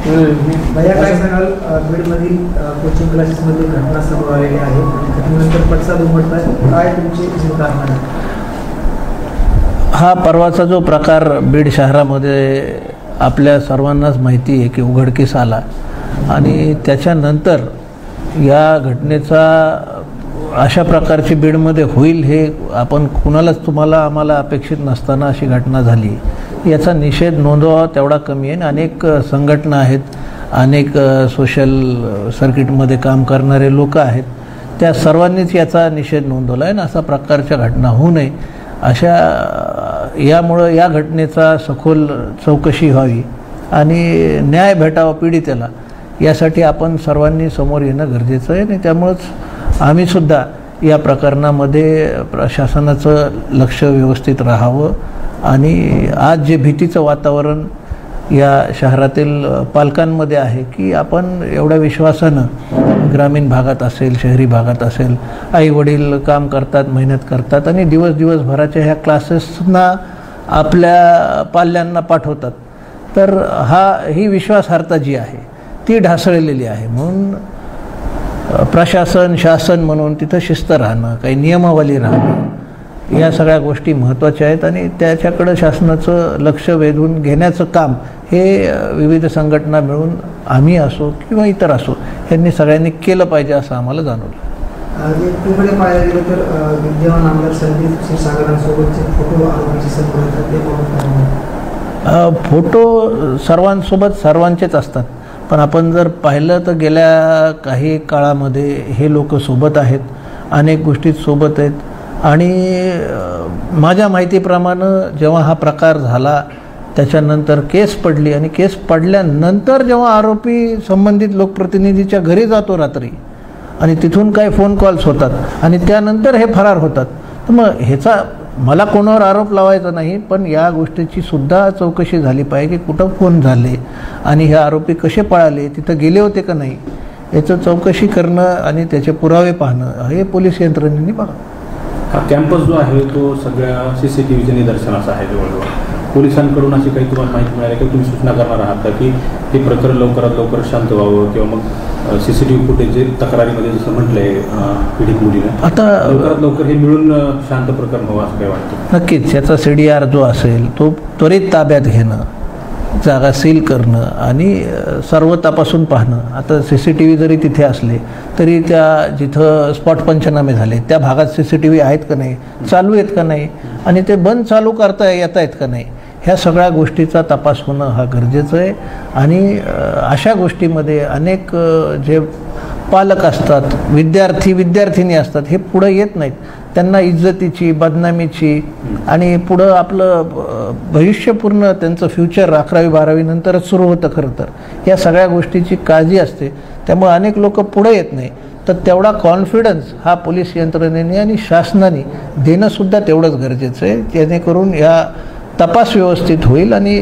भैया काय सांगाल, बीडमधील कोचिंग क्लासेसमध्ये घटना समोर आलेली आहे, त्यानंतर पडसाद उमटत आहे, काय तुमची कारण आहे? हा परवाचा जो प्रकार बीड शहरामध्ये आपल्या सर्वांनाच माहिती आहे की उघडकीस आला आणि त्याच्यानंतर या घटनेचा अशा प्रकारची बीडमध्ये होईल हे आपण कुणालाच आम्हाला अपेक्षित नसताना अशी घटना झाली. याचा निषेध नोंदवावा तेवढा कमी आहे. अनेक संघटना आहेत, अनेक सोशल सर्किटमध्ये काम करणारे लोक आहेत, त्या सर्वांनीच याचा निषेध नोंदवला आहे आणि अशा प्रकारच्या घटना होऊ नये अशा यामुळं या घटनेचा सखोल चौकशी व्हावी आणि न्याय भेटावा पीडितेला, यासाठी आपण सर्वांनी समोर येणं गरजेचं आहे. आणि त्यामुळंच आम्हीसुद्धा या प्रकरणामध्ये प्रशासनाचं लक्ष व्यवस्थित राहावं आणि आज जे भीतीचं वातावरण या शहरातील पालकांमध्ये आहे की आपण एवढ्या विश्वासानं ग्रामीण भागात असेल, शहरी भागात असेल, आई वडील काम करतात, मेहनत करतात आणि दिवसभराच्या ह्या क्लासेसना आपल्या पाल्यांना पाठवतात, तर ही विश्वासार्हता जी आहे ती ढासळलेली आहे. म्हणून प्रशासन, शासन म्हणून तिथं शिस्त राहणं, काही नियमावली राहणं, या सगळ्या गोष्टी महत्त्वाच्या आहेत आणि त्याच्याकडं शासनाचं लक्ष वेधून घेण्याचं काम हे विविध संघटना मिळून आम्ही असो किंवा इतर असो यांनी सगळ्यांनी केलं पाहिजे असं आम्हाला जाणवलं. तुकडे पाहायला गेलं तर विद्यमान आमदार संदीप क्षीरसागरांसोबतचे फोटो आरोपीचे फोटो सर्वांचेच असतात, पण आपण जर पाहिलं तर गेल्या काही काळामध्ये हे लोक सोबत आहेत, अनेक गोष्टीत सोबत आहेत आणि माझ्या माहितीप्रमाणे जेव्हा हा प्रकार झाला त्याच्यानंतर केस पडली आणि केस पडल्यानंतर जेव्हा आरोपी संबंधित लोकप्रतिनिधीच्या घरी जातो रात्री आणि तिथून काही फोन कॉल्स होतात आणि त्यानंतर हे फरार होतात, तर मग ह्याचा मला कोणावर आरोप लावायचा नाही, पण या गोष्टीची सुद्धा चौकशी झाली पाहिजे की कुठं फोन झाले आणि हे आरोपी कसे पळाले, तिथं गेले होते का नाही, याचं चौकशी करणं आणि त्याचे पुरावे पाहणं हे पोलीस यंत्रणेने बघा. हा कॅम्पस जो आहे तो सगळ्या CCTVच्या निदर्शनाचा आहे. जवळजवळ पोलिसांकडून अशी काही तुम्हाला माहिती मिळाली की तुम्ही सूचना करणार आहात का की हे प्रकरण लवकरात लवकर शांत व्हावं किंवा मग CCTV फुटेज जे तक्रारीमध्ये जसं म्हटलंय पीडित मुलीनं, आता लवकरात लवकर हे मिळून शांत प्रकरण व्हावं असं काय वाटतं? नक्कीच याचा CDR जो असेल तो त्वरित ताब्यात घेणं, जागा सील करणं आणि सर्व तपासून पाहणं. आता CCTV जरी तिथे असले तरी त्या जिथं स्पॉट पंचनामे झाले त्या भागात CCTV आहेत का नाही, चालू आहेत का नाही आणि ते बंद चालू करता येत आहेत का नाही, ह्या सगळ्या गोष्टीचा तपास होणं हा गरजेचं आहे. आणि अशा गोष्टीमध्ये अनेक जे पालक असतात, विद्यार्थिनी असतात, हे पुढं येत नाहीत. त्यांना इज्जतीची, बदनामीची आणि पुढं आपलं भविष्यपूर्ण त्यांचं फ्युचर 11वी-12वी नंतरच सुरू होतं खरं तर. या सगळ्या गोष्टीची काळजी असते, त्यामुळे अनेक लोक पुढे येत नाही. तर तेवढा कॉन्फिडन्स हा पोलीस यंत्रणेने आणि शासनाने देणंसुद्धा तेवढंच गरजेचं आहे, जेणेकरून या तपास व्यवस्थित होईल आणि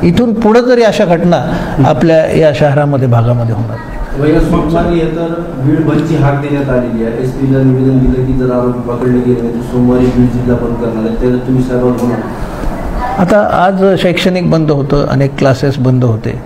इथून पुढं तरी अशा घटना आपल्या या शहरामध्ये, भागामध्ये होणार नाही. सोमवारी तर बीड बंदची हाक देण्यात आलेली आहे. SP ला निवेदन दिलं की जर आरोपी पकडले गेले नाही तर सोमवारी बीड जिल्हा बंद करणार आहे, त्याला तुम्ही सहभाग होणार? आता आज शैक्षणिक बंद होतं, अनेक क्लासेस बंद होते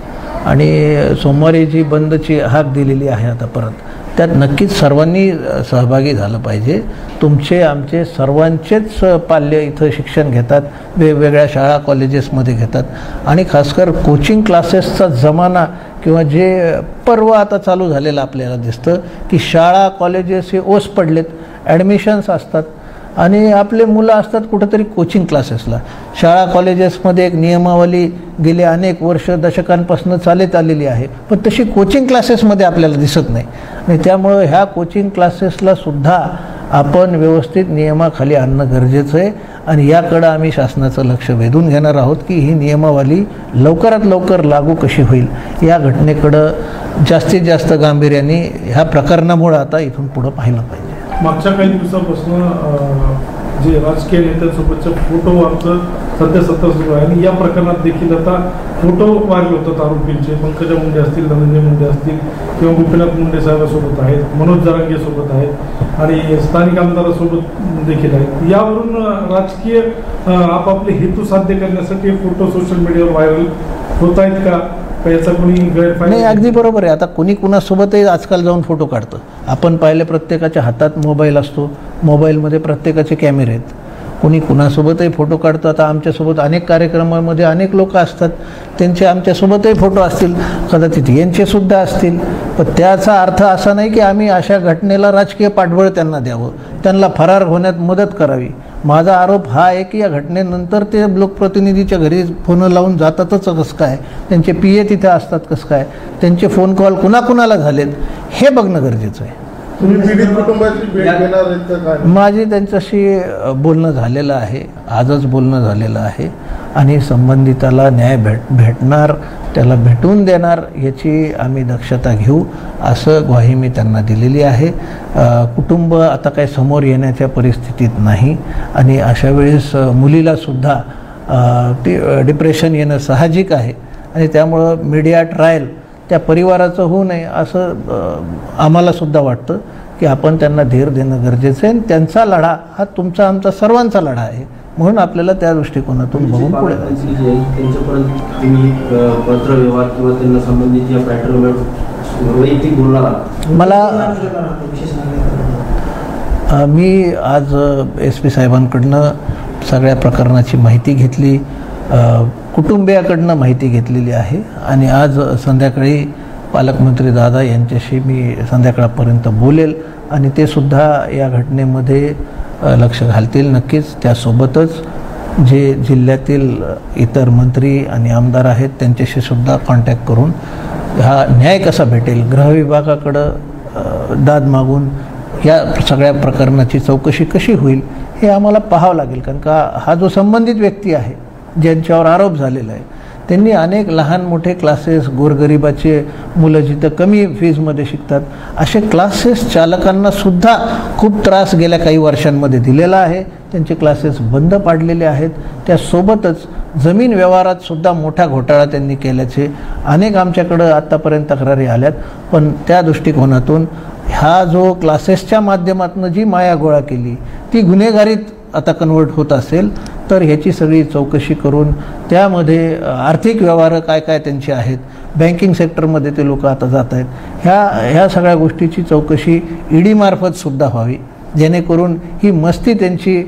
आणि सोमवारी जी बंदची हाक दिलेली आहे आता परत, त्यात नक्कीच सर्वांनी सहभागी झालं पाहिजे. तुमचे आमचे सर्वांचेच पाल्य इथं शिक्षण घेतात, वेगवेगळ्या शाळा कॉलेजेसमध्ये घेतात आणि खासकर कोचिंग क्लासेसचा जमाना किंवा जे पर्व आता चालू झालेलं आपल्याला दिसतं की शाळा कॉलेजेस हे ओस पडलेत, ॲडमिशन्स असतात आणि आपले मुलं असतात कुठंतरी कोचिंग क्लासेसला. शाळा कॉलेजेसमध्ये एक नियमावली गेले अनेक वर्ष दशकांपासून चालत आलेली आहे, पण तशी कोचिंग क्लासेसमध्ये आपल्याला दिसत नाही आणि त्यामुळं ह्या कोचिंग क्लासेसला सुद्धा आपण व्यवस्थित नियमाखाली आणणं गरजेचं आहे आणि याकडं आम्ही शासनाचं लक्ष वेधून घेणार आहोत की ही नियमावली लवकरात लवकर लागू कशी होईल. या घटनेकडं जास्तीत जास्त गांभीर्याने ह्या प्रकरणामुळं आता इथून पुढं पाहिलं पाहिजे. मागच्या काही दिवसापासून जे राजकीय नेत्यांसोबतचे फोटो आमचं सध्या सुरू आहे आणि या प्रकरणात देखील आता फोटो व्हायरल होतात आरोपींचे. पंकजा मुंडे असतील, धनंजय मुंडे असतील किंवा गोपीनाथ मुंडे साहेबांसोबत आहेत, मनोज जरांगेसोबत आहेत आणि स्थानिक आमदारासोबत देखील आहेत. यावरून राजकीय आपापले हेतू साध्य करण्यासाठी फोटो सोशल मीडियावर व्हायरल होत आहेत का का याचा कोणी गैरफायदा? नाही, अगदी बरोबर आहे. आता कोणी कुणासोबतही आजकाल जाऊन फोटो काढतं. आपण पाहिले प्रत्येकाच्या हातात मोबाईल असतो, मोबाईलमध्ये प्रत्येकाचे कॅमेरे आहेत. कोणी कुणासोबतही फोटो काढतं. आता आमच्यासोबत अनेक कार्यक्रमामध्ये अनेक लोक असतात, त्यांचे आमच्यासोबतही फोटो असतील, कदाचित यांचेसुद्धा असतील. पण त्याचा अर्थ असा नाही की आम्ही अशा घटनेला राजकीय पाठबळ त्यांना द्यावं, त्यांना फरार होण्यात मदत करावी. माझा आरोप हा आहे की या घटनेनंतर ते लोकप्रतिनिधीच्या घरी फोन लावून जातातच कसं काय, त्यांचे PA तिथे असतात कसं काय, त्यांचे फोन कॉल कुणाकुणाला झालेत हे बघणं गरजेचं आहे. तुम्ही पीडित कुटुंबाची भेट घेणार आहेत का काय? माझी त्यांच्याशी बोलणं झालेलं आहे, आजच बोलणं झालेलं आहे आणि संबंधिताला न्याय भेटणार, त्याला भेटून देणार याची आम्ही दक्षता घेऊ असं ग्वाही मी त्यांना दिलेली आहे. कुटुंब आता काही समोर येण्याच्या परिस्थितीत नाही आणि अशा वेळेस मुलीलासुद्धा डिप्रेशन येणं साहजिक आहे आणि त्यामुळं मीडिया ट्रायल त्या परिवाराचं होऊ नये असं आम्हालासुद्धा वाटतं की आपण त्यांना धीर देणं गरजेचं आहे. आणि त्यांचा लढा हा तुमचा आमचा सर्वांचा लढा आहे, म्हणून आपल्याला त्या दृष्टिकोनातून बघून पुढे त्यांच्यापर्यंत तुम्ही पत्रव्यवहार किंवा त्यांना संबंधित या पॅटर्नवर वैयक्तिक बोलणार आहात? मी आज SP साहेबांकडनं सगळ्या प्रकरणाची माहिती घेतली, कुटुंबियाकडनं माहिती घेतलेली आहे आणि आज संध्याकाळी पालकमंत्री दादा यांच्याशी मी संध्याकाळपर्यंत बोलेल आणि ते सुद्धा या घटनेमध्ये लक्ष घालतील नक्कीच. त्यासोबतच जे जिल्ह्यातील इतर मंत्री आणि आमदार आहेत त्यांच्याशी सुद्धा कॉन्टॅक्ट करून हा न्याय कसा भेटेल, गृहविभागाकडं दाद मागून या सगळ्या प्रकरणाची चौकशी कशी होईल हे आम्हाला पाहावं लागेल. कारण का हा जो संबंधित व्यक्ती आहे ज्यांच्यावर आरोप झालेला आहे त्यांनी अनेक लहान मोठे क्लासेस, गोरगरिबाचे मुलं जिथं कमी फीजमध्ये शिकतात असे क्लासेस चालकांनासुद्धा खूप त्रास गेल्या काही वर्षांमध्ये दिलेला आहे. त्यांचे क्लासेस बंद पाडलेले आहेत. त्यासोबतच जमीन व्यवहारातसुद्धा मोठा घोटाळा त्यांनी केल्याचे अनेक आमच्याकडं आत्तापर्यंत तक्रारी आल्यात. पण त्या दृष्टिकोनातून हा जो क्लासेसच्या माध्यमातून जी माया गोळा केली ती गुन्हेगारीत आता कन्वर्ट होत असेल तर ह्याची सगळी चौकशी करून त्यामध्ये आर्थिक व्यवहार काय काय त्यांचे आहेत, बँकिंग सेक्टरमध्ये ते लोक आता जात आहेत, ह्या सगळ्या गोष्टीची चौकशी ED मार्फत सुद्धा व्हावी जेणेकरून ही मस्ती त्यांची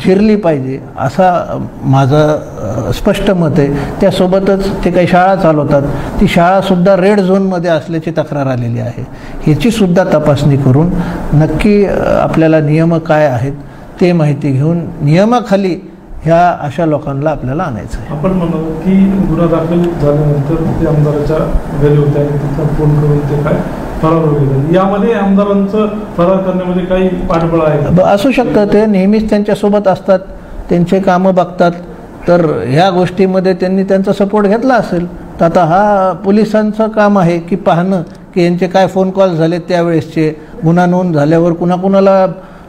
जिरली पाहिजे असा माझं स्पष्ट मत आहे. त्यासोबतच ते काही शाळा चालवतात, ती शाळासुद्धा रेड झोनमध्ये असल्याची तक्रार आलेली आहे. ह्याचीसुद्धा तपासणी करून नक्की आपल्याला नियम काय आहेत ते माहिती घेऊन नियमाखाली ह्या अशा लोकांना आपल्याला आणायचं आहे. आपण म्हणालो की गुन्हा दाखल झाल्यानंतर ते आमदाराच्या घरी होते आणि तिथं फोन करून ते काय फरार वगैरे, यामध्ये आमदारांचं फरार करण्यामध्ये काही पाठबळ आहे? असू शकतं, ते नेहमीच त्यांच्यासोबत असतात, त्यांचे कामं बघतात, तर ह्या गोष्टीमध्ये त्यांनी त्यांचा सपोर्ट घेतला असेल. तर आता हा पोलिसांचं काम आहे की पाहणं की यांचे काय फोन कॉल झाले त्यावेळेसचे, गुन्हा नोंद झाल्यावर कुणाकुणाला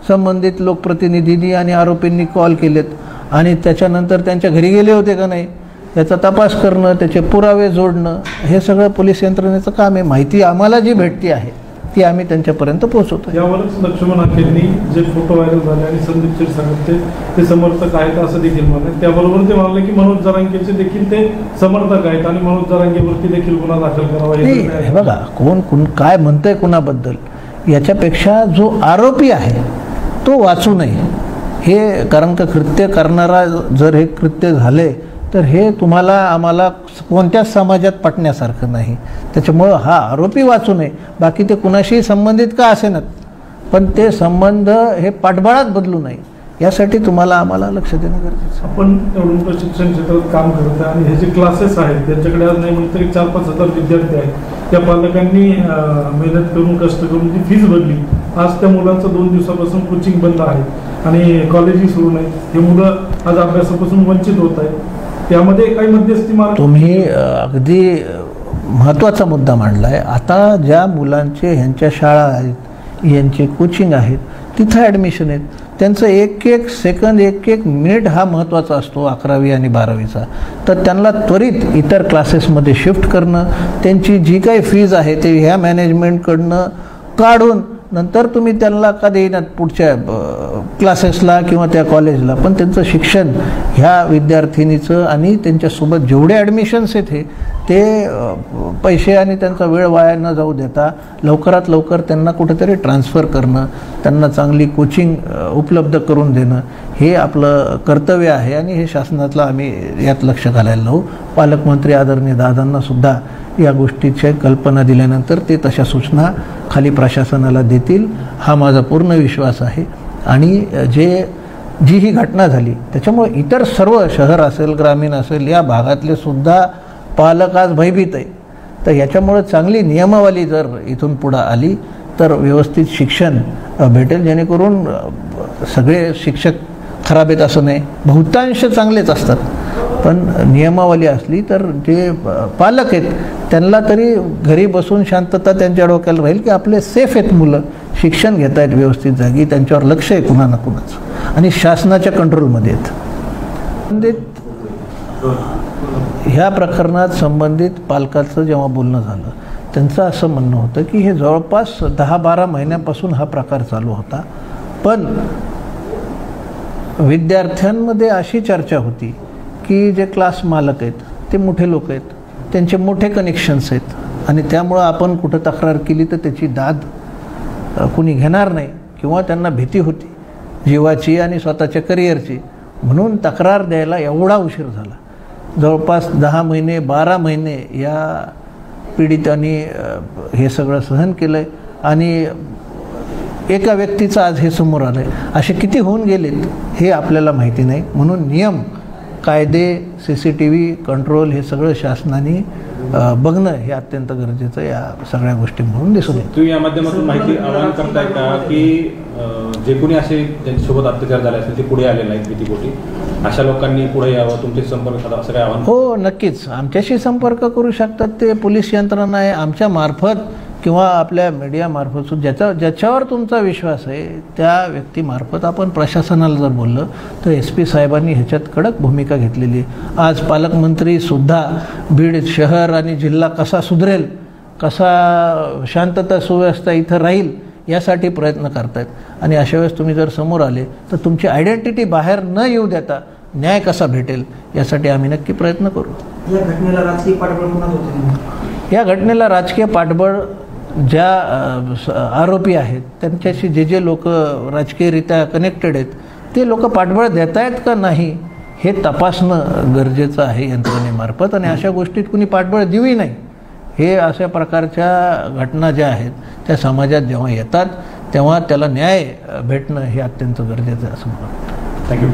संबंधित लोकप्रतिनिधींनी आणि आरोपींनी कॉल केलेत आणि त्याच्यानंतर त्यांच्या घरी गेले होते का नाही याचा तपास करणं, त्याचे पुरावे जोडणं, हे सगळं पोलीस यंत्रणेचं काम आहे. माहिती आम्हाला जी भेटती आहे ती आम्ही त्यांच्यापर्यंत पोहोचवतो. यावरच लक्ष्मण अखेरनी जे फोटो व्हायरल झाले आणि संदीप क्षीरसागर ते समर्थक आहेत असं देखील म्हणाले. त्याबरोबर ते म्हणाले की मनोज जरांगेचे देखील ते समर्थक आहेत आणि मनोज जरांगेवरती देखील गुन्हा दाखल करावा. हे बघा, कोण काय म्हणतंय कुणाबद्दल याच्यापेक्षा जो आरोपी आहे तो वाचू नये हे, कारण का कृत्य करणारा जर हे कृत्य झाले तर हे तुम्हाला आम्हाला कोणत्याच समाजात पटण्यासारखं नाही. त्याच्यामुळं हा आरोपी वाचू नये. बाकी ते कुणाशीही संबंधित का असेनात पण ते संबंध हे पाठबळात बदलू नये यासाठी तुम्हाला आम्हाला लक्ष देणं गरजेचं. आपण एवढं मोठं शिक्षण क्षेत्रात काम करत आहे आणि हे जे क्लासेस आहेत त्यांच्याकडे आज नाही म्हणलं तरी 4-5 हजार विद्यार्थी आहेत. त्या पालकांनी मेहनत करून कष्ट करून ती फीज भरली. आज त्या मुलांचं 2 दिवसापासून कोचिंग बंद आहे आणि कॉलेजही सुरू नाही. हे मुलं आज अभ्यासापासून वंचित होत आहेत. त्यामध्ये काही मध्यस्थी मार्ग तुम्ही अगदी महत्त्वाचा मुद्दा मांडला आहे. आता ज्या मुलांचे ह्यांच्या शाळा आहेत, यांचे कोचिंग आहेत, तिथं ॲडमिशन आहेत, त्यांचं एक एक सेकंद, एक एक मिनिट हा महत्त्वाचा असतो 11वी आणि 12वीचा. तर त्यांना त्वरित इतर क्लासेसमध्ये शिफ्ट करणं, त्यांची जी काही फीज आहे ते ह्या मॅनेजमेंटकडनं काढून नंतर तुम्ही त्यांना का देईनात पुढच्या क्लासेसला किंवा त्या कॉलेजला, पण त्यांचं शिक्षण ह्या विद्यार्थिनीचं आणि त्यांच्यासोबत जेवढे ॲडमिशन्स आहेत ते पैसे आणि त्यांचा वेळ वाया न जाऊ देता लवकरात लवकर त्यांना कुठेतरी ट्रान्सफर करणं, त्यांना चांगली कोचिंग उपलब्ध करून देणं हे आपलं कर्तव्य आहे आणि हे शासनातलं आम्ही यात लक्ष घालायला लावू. पालकमंत्री आदरणीय दादांनासुद्धा या गोष्टीची कल्पना दिल्यानंतर ते तशा सूचना खाली प्रशासनाला देतील हा माझा पूर्ण विश्वास आहे. आणि जी ही घटना झाली त्याच्यामुळे इतर सर्व शहर असेल, ग्रामीण असेल, या भागातले सुद्धा पालक आज भयभीत आहे. तर याच्यामुळे चांगली नियमावली जर इथून पुढं आली तर व्यवस्थित शिक्षण भेटेल, जेणेकरून सगळे शिक्षक खराब आहेत असं नाही, बहुतांश चांगलेच असतात. पण नियमावली असली तर जे पालक आहेत त्यांना तरी घरी बसून शांतता त्यांच्या डोक्याला राहील की आपले सेफ आहेत, मुलं शिक्षण घेत आहेत व्यवस्थित जागी, त्यांच्यावर लक्ष आहे कुणा ना कुणाचं आणि शासनाच्या कंट्रोलमध्ये आहेत. ह्या प्रकरणात संबंधित पालकाचं जेव्हा बोलणं झालं त्यांचं असं म्हणणं होतं की हे जवळपास 10-12 महिन्यापासून हा प्रकार चालू होता, पण विद्यार्थ्यांमध्ये अशी चर्चा होती की जे क्लास मालक आहेत ते मोठे लोक आहेत, त्यांचे मोठे कनेक्शन्स आहेत आणि त्यामुळं आपण कुठं तक्रार केली तर त्याची दाद कुणी घेणार नाही किंवा त्यांना भीती होती जीवाची आणि स्वतःच्या करिअरची, म्हणून तक्रार द्यायला एवढा उशीर झाला. जवळपास 10 महिने 12 महिने या पीडितांनी हे सगळं सहन केलं आहे आणि एका व्यक्तीचं आज हे समोर आलं आहे. असे किती होऊन गेलेत हे आपल्याला माहिती नाही. म्हणून नियम, कायदे, CCTV कंट्रोल हे सगळं शासनाने बघणं हे अत्यंत गरजेचं या सगळ्या गोष्टी म्हणून दिसून येतं. तुम्ही या माध्यमातून माहिती आवाहन करताय का की जे कोणी असे ज्यांच्यासोबत अत्याचार झाले असेल ते पुढे आले नाहीत भीतीपोटी, अशा लोकांनी पुढे यावं, तुमचे संपर्क साधा, असं काय आव्हान? हो, नक्कीच आमच्याशी संपर्क करू शकतात. ते पोलीस यंत्रणा आहे आमच्या मार्फत किंवा आपल्या मीडियामार्फत सुद्धा ज्याच्यावर तुमचा विश्वास आहे त्या व्यक्तीमार्फत आपण प्रशासनाला जर बोललं तर SP साहेबांनी ह्याच्यात कडक भूमिका घेतलेली. आज पालकमंत्रीसुद्धा बीड शहर आणि जिल्हा कसा सुधरेल, कसा शांतता सुव्यवस्था इथं राहील यासाठी प्रयत्न करतायत. आणि अशा वेळेस तुम्ही जर समोर आले तर तुमची आयडेंटिटी बाहेर न येऊ देता न्याय कसा भेटेल यासाठी आम्ही नक्की प्रयत्न करू. या घटनेला राजकीय पाठबळ कोणाचं होते? या घटनेला राजकीय पाठबळ ज्या आरोपी आहेत त्यांच्याशी जे लोक राजकीयरित्या कनेक्टेड आहेत ते लोक पाठबळ देत आहेत का नाही हे तपासणं गरजेचं आहे यंत्रणेमार्फत. आणि अशा गोष्टीत कुणी पाठबळ देऊही नाही. हे अशा प्रकारच्या घटना ज्या आहेत त्या समाजात जेव्हा येतात तेव्हा त्याला न्याय भेटणं हे अत्यंत गरजेचं आहे असं मला वाटतं. थँक्यू.